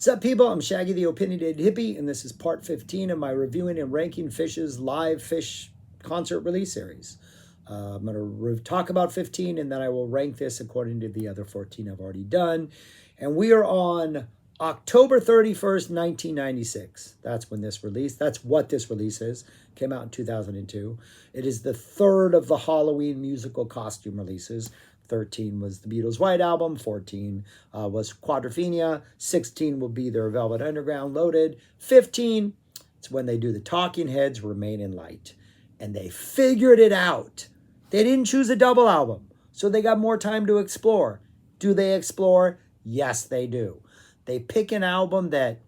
What's up, people? I'm Shaggy the Opinionated Hippie, and this is part 15 of my reviewing and ranking Phish's live Phish concert release series. I'm going to talk about 15, and then I will rank this according to the other 14 I've already done. And we are on October 31st, 1996. That's when this released. That's what this release is. Came out in 2002. It is the third of the Halloween musical costume releases. 13 was the Beatles' White Album. 14 was Quadrophenia. 16 will be their Velvet Underground Loaded. 15, it's when they do the Talking Heads' Remain in Light. And they figured it out. They didn't choose a double album, so they got more time to explore. Do they explore? Yes, they do. They pick an album that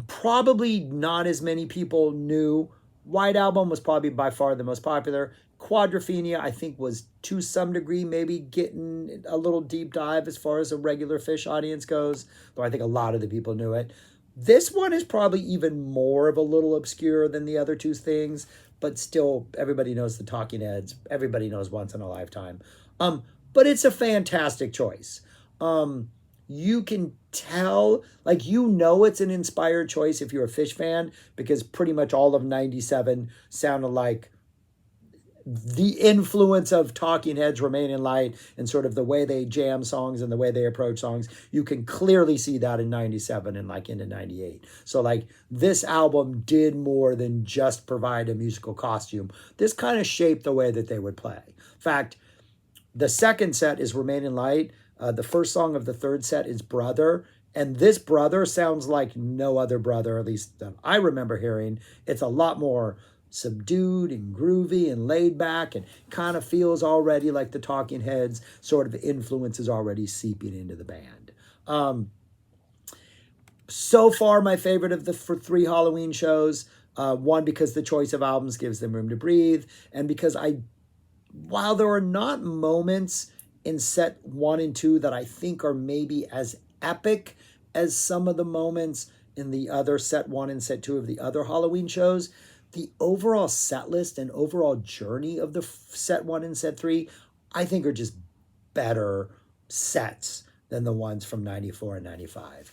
probably not as many people knew. White Album was probably by far the most popular. Quadrophenia, I think, was to some degree maybe getting a little deep dive as far as a regular Phish audience goes, though I think a lot of the people knew it. This one is probably even more of a little obscure than the other two things, but still everybody knows the Talking Heads. Everybody knows Once in a Lifetime. But it's a fantastic choice. You can tell, like, it's an inspired choice if you're a Phish fan, because pretty much all of 97 sounded like the influence of Talking Heads' Remain in Light and sort of the way they jam songs and the way they approach songs. You can clearly see that in 97 and like into 98. So like this album did more than just provide a musical costume. This kind of shaped the way that they would play. In fact, the second set is Remain in Light. The first song of the third set is Brother. And this Brother sounds like no other Brother, at least that I remember hearing. It's a lot more subdued and groovy and laid back, and kind of feels already like the Talking Heads sort of influence is already seeping into the band. So far, my favorite of the three Halloween shows. One, because the choice of albums gives them room to breathe, and because while there are not moments in set 1 and 2 that I think are maybe as epic as some of the moments in the other set 1 and set 2 of the other Halloween shows, the overall set list and overall journey of the set 1 and set 3, I think, are just better sets than the ones from 94 and 95.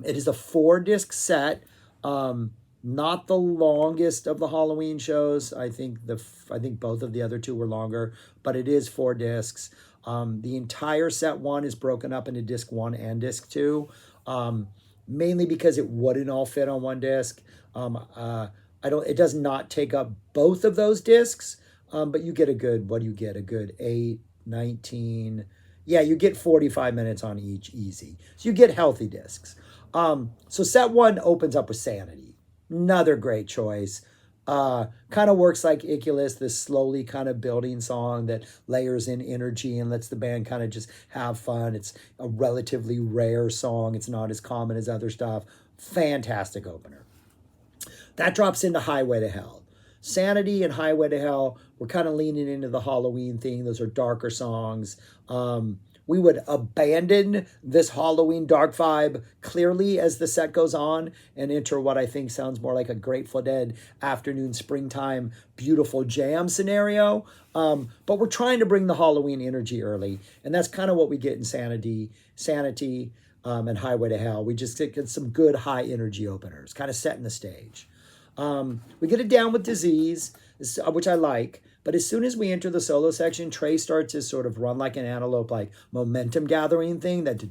It is a 4-disc set, not the longest of the Halloween shows. I think both of the other two were longer, but it is 4 discs. The entire set 1 is broken up into disc 1 and disc 2, mainly because it wouldn't all fit on one disc. It does not take up both of those discs, but you get a good, A good 8, 19. Yeah, you get 45 minutes on each easy. So you get healthy discs. So set 1 opens up with Sanity. Another great choice. Kind of works like Iculus, this slowly kind of building song that layers in energy and lets the band kind of just have fun. It's a relatively rare song. It's not as common as other stuff. Fantastic opener. That drops into Highway to Hell. Sanity and Highway to Hell, we're kind of leaning into the Halloween thing. Those are darker songs. We would abandon this Halloween dark vibe clearly as the set goes on and enter what I think sounds more like a Grateful Dead afternoon, springtime, beautiful jam scenario. But we're trying to bring the Halloween energy early. And that's kind of what we get in Sanity, and Highway to Hell. We just get some good high energy openers, kind of setting the stage. We get it down with Disease, which I like. But as soon as we enter the solo section, Trey starts to sort of run like an antelope, like momentum gathering thing. That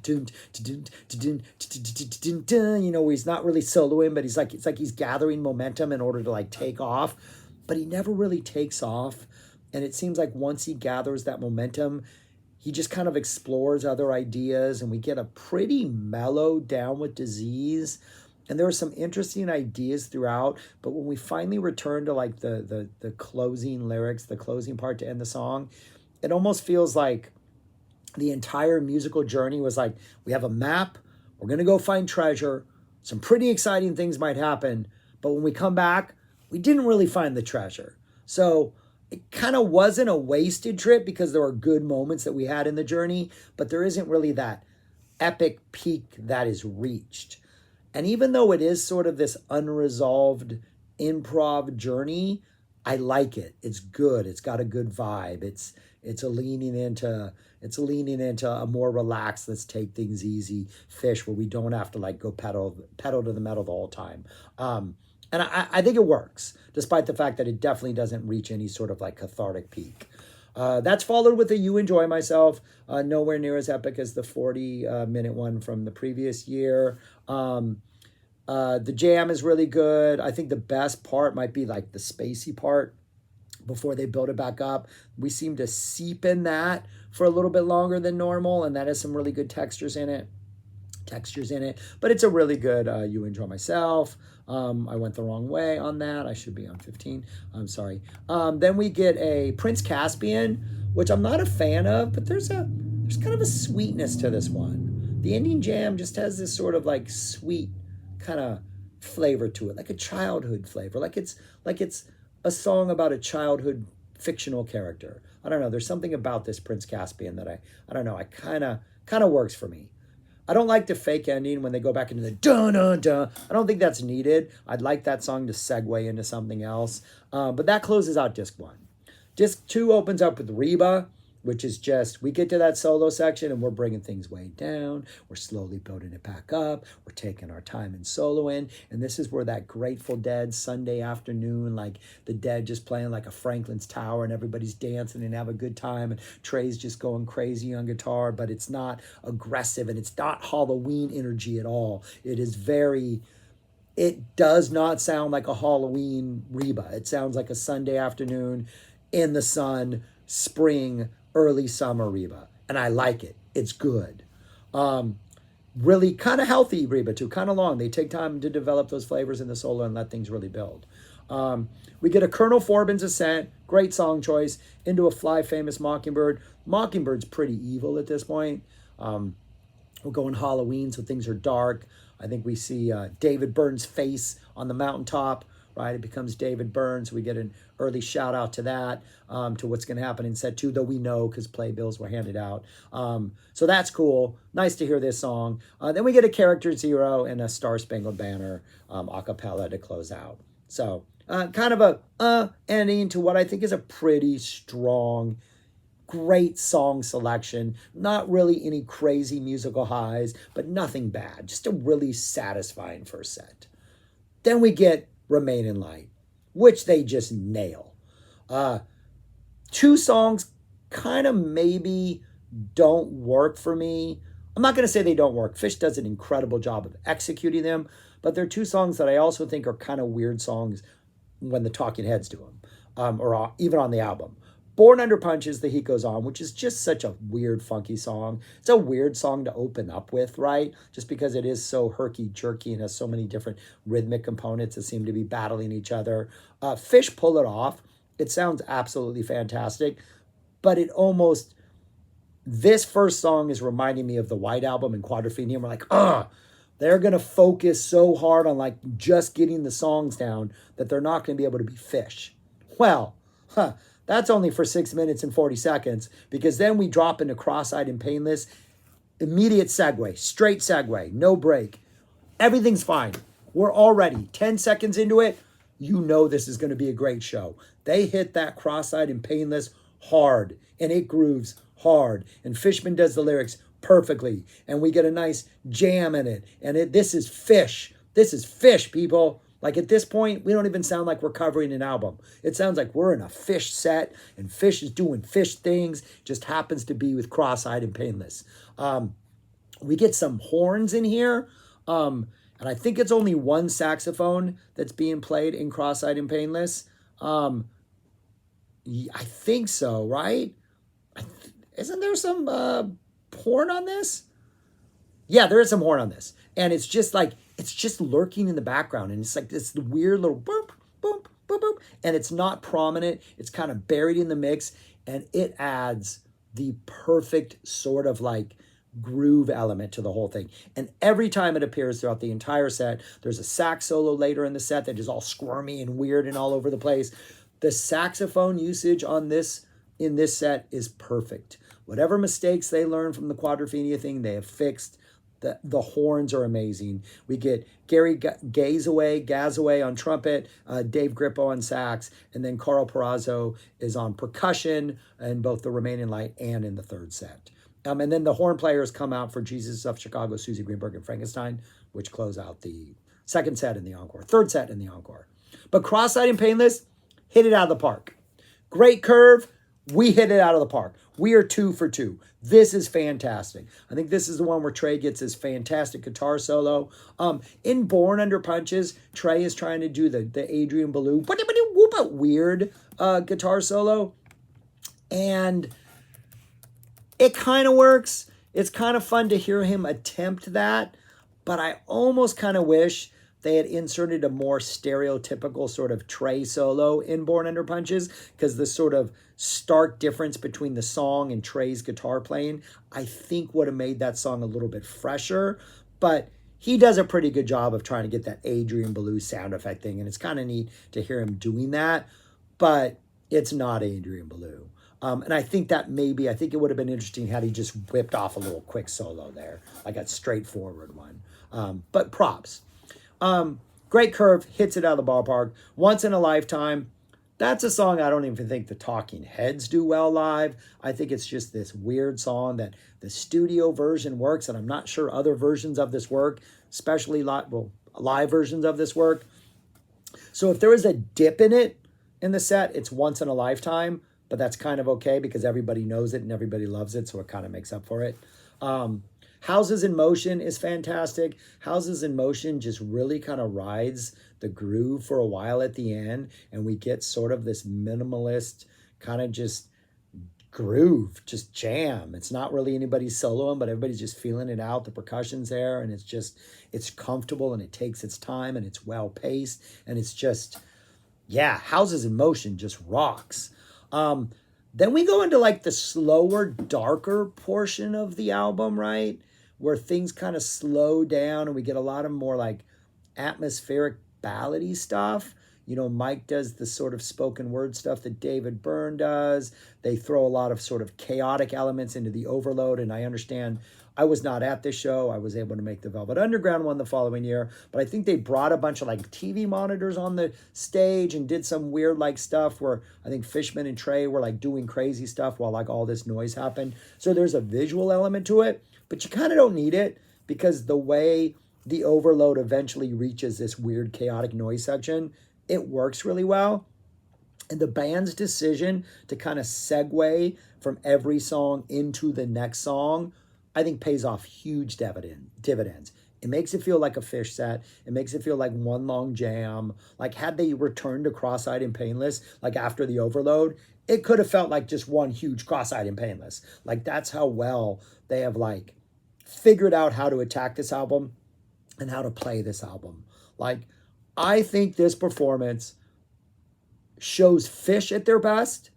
where he's not really soloing, but it's like he's gathering momentum in order to like take off. But he never really takes off. And it seems like once he gathers that momentum, he just kind of explores other ideas, and we get a pretty mellow Down with Disease. And there were some interesting ideas throughout, but when we finally return to like the closing lyrics, the closing part to end the song, it almost feels like the entire musical journey was like, we have a map, we're going to go find treasure, some pretty exciting things might happen, but when we come back, we didn't really find the treasure. So it kind of wasn't a wasted trip because there were good moments that we had in the journey, but there isn't really that epic peak that is reached. And even though it is sort of this unresolved improv journey, I like it. It's good. It's got a good vibe. It's a leaning into a more relaxed, let's take things easy Phish where we don't have to like go pedal to the metal the whole time. And I think it works, despite the fact that it definitely doesn't reach any sort of like cathartic peak. That's followed with a You Enjoy Myself, nowhere near as epic as the 40-minute one from the previous year. The jam is really good. I think the best part might be like the spacey part before they build it back up. We seem to seep in that for a little bit longer than normal, and that has some really good textures in it. But it's a really good You Enjoy Myself. I went the wrong way on that. I should be on 15. I'm sorry. Then we get a Prince Caspian, which I'm not a fan of, but there's kind of a sweetness to this one. The Indian jam just has this sort of like sweet kind of flavor to it, like a childhood flavor, like it's a song about a childhood fictional character. I don't know. There's something about this Prince Caspian that I don't know. I kind of works for me. I don't like the fake ending when they go back into the dun dun dun. I don't think that's needed. I'd like that song to segue into something else. But that closes out disc 1. Disc 2 opens up with Reba, which is just, we get to that solo section and we're bringing things way down. We're slowly building it back up. We're taking our time in soloing. And this is where that Grateful Dead Sunday afternoon, like the Dead just playing like a Franklin's Tower and everybody's dancing and have a good time. And Trey's just going crazy on guitar, but it's not aggressive and it's not Halloween energy at all. It does not sound like a Halloween Reba. It sounds like a Sunday afternoon in the sun, spring, early summer Reba, and I like it. It's good. Really kind of healthy Reba too, kind of long. They take time to develop those flavors in the solo and let things really build. We get a Colonel Forbin's Ascent, great song choice, into a Fly Famous Mockingbird. Mockingbird's pretty evil at this point. We're going Halloween, so things are dark. I think we see David Byrne's face on the mountaintop. Right, it becomes David Byrne, so we get an early shout out to that, to what's going to happen in set 2, though we know because playbills were handed out. So that's cool. Nice to hear this song. Then we get a Character Zero and a Star Spangled Banner a cappella to close out. So kind of a ending to what I think is a pretty strong, great song selection. Not really any crazy musical highs, but nothing bad. Just a really satisfying first set. Then we get Remain in Light, which they just nail. 2 songs kind of maybe don't work for me. I'm not going to say they don't work. Phish does an incredible job of executing them, but they're 2 songs that I also think are kind of weird songs when the Talking Heads do them, or even on the album. Born Under Punches, The Heat Goes On, which is just such a weird, funky song. It's a weird song to open up with, right? Just because it is so herky-jerky and has so many different rhythmic components that seem to be battling each other. Phish pull it off. It sounds absolutely fantastic, but this first song is reminding me of the White Album and Quadrophenia. We're like, they're going to focus so hard on like just getting the songs down that they're not going to be able to be Phish. Well, that's only for 6 minutes and 40 seconds, because then we drop into Cross-Eyed and Painless. Immediate segue, straight segue, no break. Everything's fine. We're already 10 seconds into it. You know this is going to be a great show. They hit that Cross-Eyed and Painless hard, and it grooves hard. And Fishman does the lyrics perfectly, and we get a nice jam in it. And this is Phish. This is Phish, people. Like at this point, we don't even sound like we're covering an album. It sounds like we're in a Phish set and Phish is doing Phish things, just happens to be with Cross-Eyed and Painless. We get some horns in here, and I think it's only one saxophone that's being played in Cross-Eyed and Painless. I think so, right? Isn't there some horn on this? Yeah, there is some horn on this. And it's just lurking in the background. And it's like this weird little boop, boop, boop, boop. And it's not prominent. It's kind of buried in the mix. And it adds the perfect sort of like groove element to the whole thing. And every time it appears throughout the entire set, there's a sax solo later in the set that is all squirmy and weird and all over the place. The saxophone usage in this set is perfect. Whatever mistakes they learned from the Quadrophenia thing, they have fixed. The horns are amazing. We get Gary Gazaway on trumpet, Dave Grippo on sax, and then Carl Perazzo is on percussion in both the Remain in Light and in the third set. And then the horn players come out for Jesus of Chicago, Susie Greenberg, and Frankenstein, which close out the second set in the encore, third set in the encore. But Cross-Eyed and Painless hit it out of the park. Great Curve, we hit it out of the park. We are 2 for 2. This is fantastic. I think this is the one where Trey gets his fantastic guitar solo. In Born Under Punches, Trey is trying to do the Adrian Belew weird guitar solo. And it kind of works. It's kind of fun to hear him attempt that. But I almost kind of wish they had inserted a more stereotypical sort of Trey solo in Born Under Punches, because the sort of stark difference between the song and Trey's guitar playing, I think would have made that song a little bit fresher. But he does a pretty good job of trying to get that Adrian Belew sound effect thing, and it's kind of neat to hear him doing that, but it's not Adrian Belew. And I think that I think it would have been interesting had he just whipped off a little quick solo there, like a straightforward one. But props. Great Curve hits it out of the ballpark. Once in a Lifetime, that's a song I don't even think the Talking Heads do well live. I think it's just this weird song that the studio version works, and I'm not sure other versions of this work, especially live versions of this work. So if there is a dip in it in the set, it's Once in a Lifetime, but that's kind of okay because everybody knows it and everybody loves it, so it kind of makes up for it. Houses in Motion is fantastic. Houses in Motion just really kind of rides the groove for a while at the end, and we get sort of this minimalist kind of just groove, just jam. It's not really anybody soloing, but everybody's just feeling it out. The percussion's there, and it's comfortable, and it takes its time, and it's well paced, and it's just, yeah, Houses in Motion just rocks. Then we go into like the slower, darker portion of the album, right? Where things kind of slow down and we get a lot of more like atmospheric ballady stuff. You know, Mike does the sort of spoken word stuff that David Byrne does. They throw a lot of sort of chaotic elements into the Overload. And I understand I was not at this show. I was able to make the Velvet Underground one the following year. But I think they brought a bunch of like TV monitors on the stage and did some weird like stuff where I think Fishman and Trey were like doing crazy stuff while like all this noise happened. So there's a visual element to it, but you kind of don't need it because the way the Overload eventually reaches this weird chaotic noise section, it works really well. And the band's decision to kind of segue from every song into the next song, I think pays off huge dividends. It makes it feel like a Phish set. It makes it feel like one long jam. Like had they returned to Cross-Eyed and Painless, like after the Overload, it could have felt like just one huge Cross-Eyed and Painless. Like that's how well they have like figured out how to attack this album and how to play this album. Like I think this performance shows Phish at their best,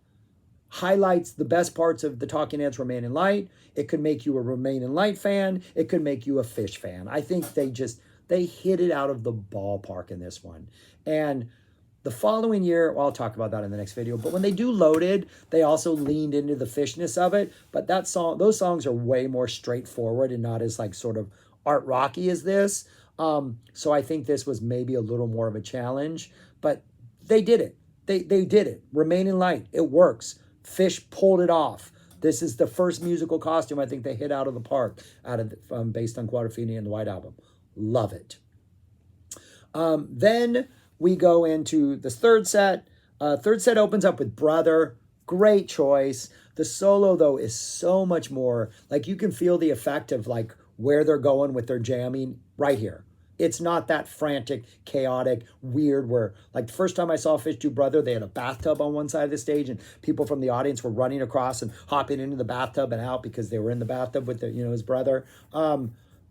highlights the best parts of the Talking Heads' Remain in Light. It could make you a Remain in Light fan. It could make you a Phish fan. I think they hit it out of the ballpark in this one. And the following year, well, I'll talk about that in the next video, but when they do Loaded, they also leaned into the Fishness of it. But those songs are way more straightforward and not as like sort of art rocky as this. So I think this was maybe a little more of a challenge, but they did it. They did it. Remain in Light. It works. Phish pulled it off. This is the first musical costume I think they hit out of the park based on Quadrophenia and the White Album. Love it. Then we go into the third set. Third set opens up with Brother. Great choice. The solo, though, is so much more. Like you can feel the effect of like where they're going with their jamming right here. It's not that frantic, chaotic, weird where, like, the first time I saw Phish do Brother, they had a bathtub on one side of the stage and people from the audience were running across and hopping into the bathtub and out because they were in the bathtub with his brother.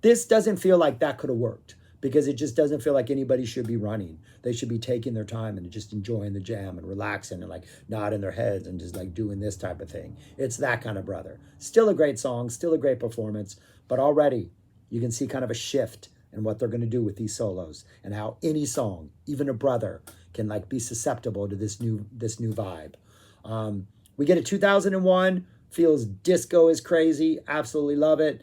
This doesn't feel like that could have worked because it just doesn't feel like anybody should be running. They should be taking their time and just enjoying the jam and relaxing and like nodding their heads and just like doing this type of thing. It's that kind of Brother. Still a great song, still a great performance, but already you can see kind of a shift and what they're going to do with these solos and how any song, even a Brother, can like be susceptible to this new vibe. We get a 2001, feels disco is crazy. Absolutely love it.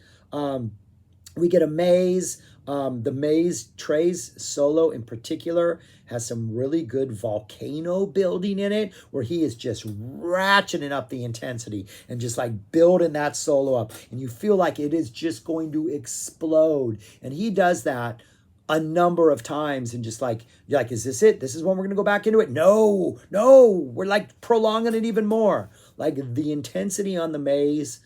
We get a maze. The maze, Trey's solo in particular, has some really good volcano building in it where he is just ratcheting up the intensity and just like building that solo up. And you feel like it is just going to explode. And he does that a number of times and just like, you're like, is this it? This is when we're going to go back into it? No, we're like prolonging it even more. Like the intensity on the maze,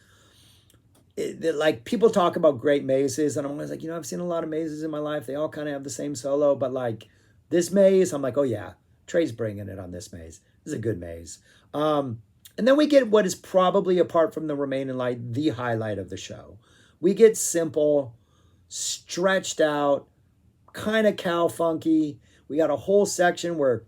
like people talk about great mazes and I'm always like, I've seen a lot of mazes in my life. They all kind of have the same solo, but like this maze, I'm like, oh yeah, Trey's bringing it on this maze. This is a good maze. And then we get what is probably, apart from the remaining light, the highlight of the show. We get simple, stretched out, kind of cow funky. We got a whole section where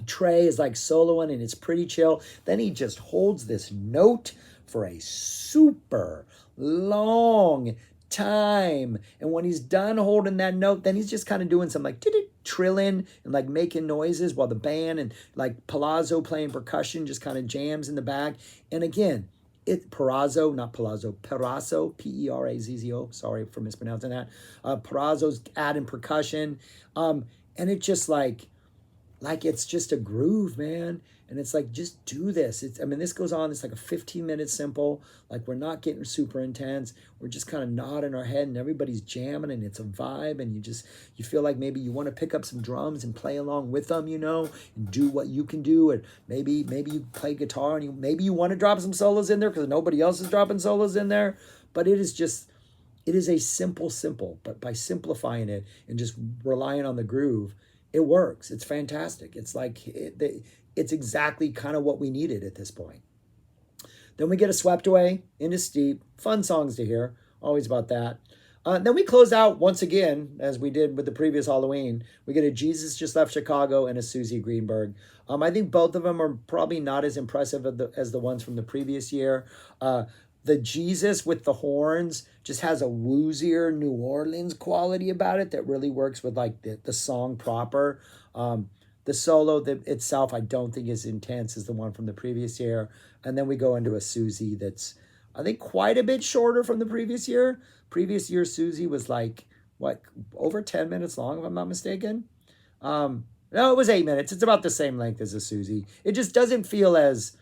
Trey is like soloing and it's pretty chill. Then he just holds this note for a super long time. And when he's done holding that note, then he's just kind of doing some like trilling and like making noises while the band and like Palazzo playing percussion just kind of jams in the back. And again, Perazzo, Perazzo, sorry for mispronouncing that. Perazzo's adding percussion. And it just like it's just a groove, man. And it's like, just do this. This goes on. It's like a 15-minute simple. Like we're not getting super intense. We're just kind of nodding our head and everybody's jamming and it's a vibe. And you feel like maybe you want to pick up some drums and play along with them, and do what you can do. And maybe you play guitar and maybe you want to drop some solos in there because nobody else is dropping solos in there. But it is a simple, but by simplifying it and just relying on the groove, it works. It's fantastic. It's like, it's exactly kind of what we needed at this point. Then we get a Swept Away into Steep. Fun songs to hear. Always about that. Then we close out once again, as we did with the previous Halloween. We get a Jesus Just Left Chicago and a Susie Greenberg. I think both of them are probably not as impressive as the ones from the previous year. The Jesus with the horns just has a woozier New Orleans quality about it that really works with like the song proper. The solo itself, I don't think is intense as the one from the previous year. And then we go into a Susie that's, I think, quite a bit shorter from the previous year. Previous year Susie was like, over 10 minutes long, if I'm not mistaken. No, it was 8 minutes. It's about the same length as a Susie. It just doesn't feel as,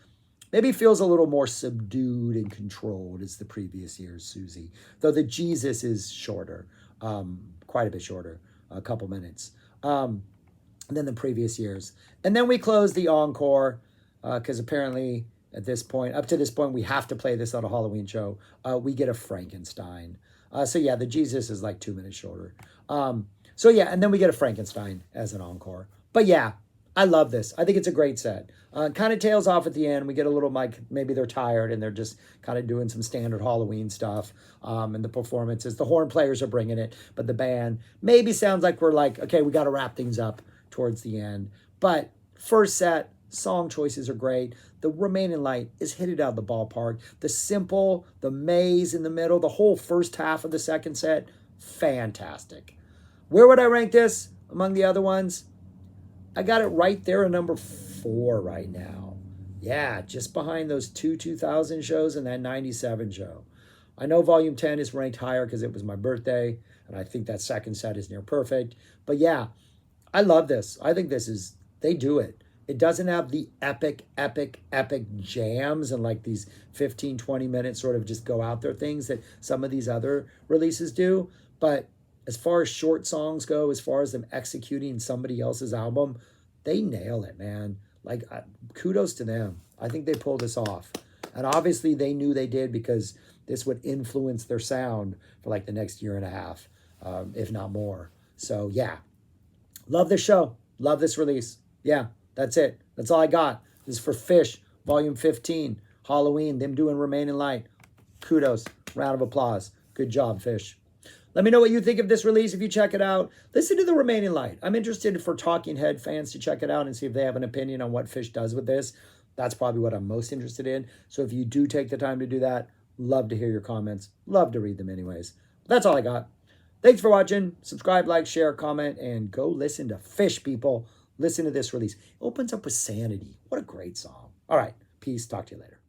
maybe feels a little more subdued and controlled as the previous year's Susie. Though the Jesus is shorter, quite a bit shorter, a couple minutes. Than the previous years. And then we close the encore because apparently at this point, up to this point, we have to play this on a Halloween show. We get a Frankenstein. So yeah, the Jesus is like 2 minutes shorter. So yeah, and then we get a Frankenstein as an encore. But yeah, I love this. I think it's a great set. Kind of tails off at the end. We get a little like, maybe they're tired and they're just kind of doing some standard Halloween stuff. And the performances, the horn players are bringing it, but the band maybe sounds like we're like, okay, we got to wrap things up towards the end. But first set, song choices are great. The remaining light is hit it out of the ballpark. The simple, the maze in the middle, the whole first half of the second set, fantastic. Where would I rank this among the other ones? I got it right there at number 4 right now. Yeah, just behind those 2000 shows and that 97 show. I know Volume 10 is ranked higher because it was my birthday, and I think that second set is near perfect. But yeah, I love this. I think they do it. It doesn't have the epic jams and like these 15, 20 minutes sort of just go out there things that some of these other releases do. But as far as short songs go, as far as them executing somebody else's album, they nail it, man. Like, kudos to them. I think they pulled this off. And obviously they knew they did because this would influence their sound for like the next year and a half, if not more. So yeah. Love this show. Love this release. Yeah, that's it. That's all I got. This is for Phish, Volume 15, Halloween, them doing Remaining Light. Kudos. Round of applause. Good job, Phish. Let me know what you think of this release if you check it out. Listen to the Remaining Light. I'm interested for Talking Head fans to check it out and see if they have an opinion on what Phish does with this. That's probably what I'm most interested in. So if you do take the time to do that, love to hear your comments. Love to read them anyways. That's all I got. Thanks for watching. Subscribe, like, share, comment, and go listen to Phish, people. Listen to this release. It opens up with Sanity. What a great song. All right. Peace. Talk to you later.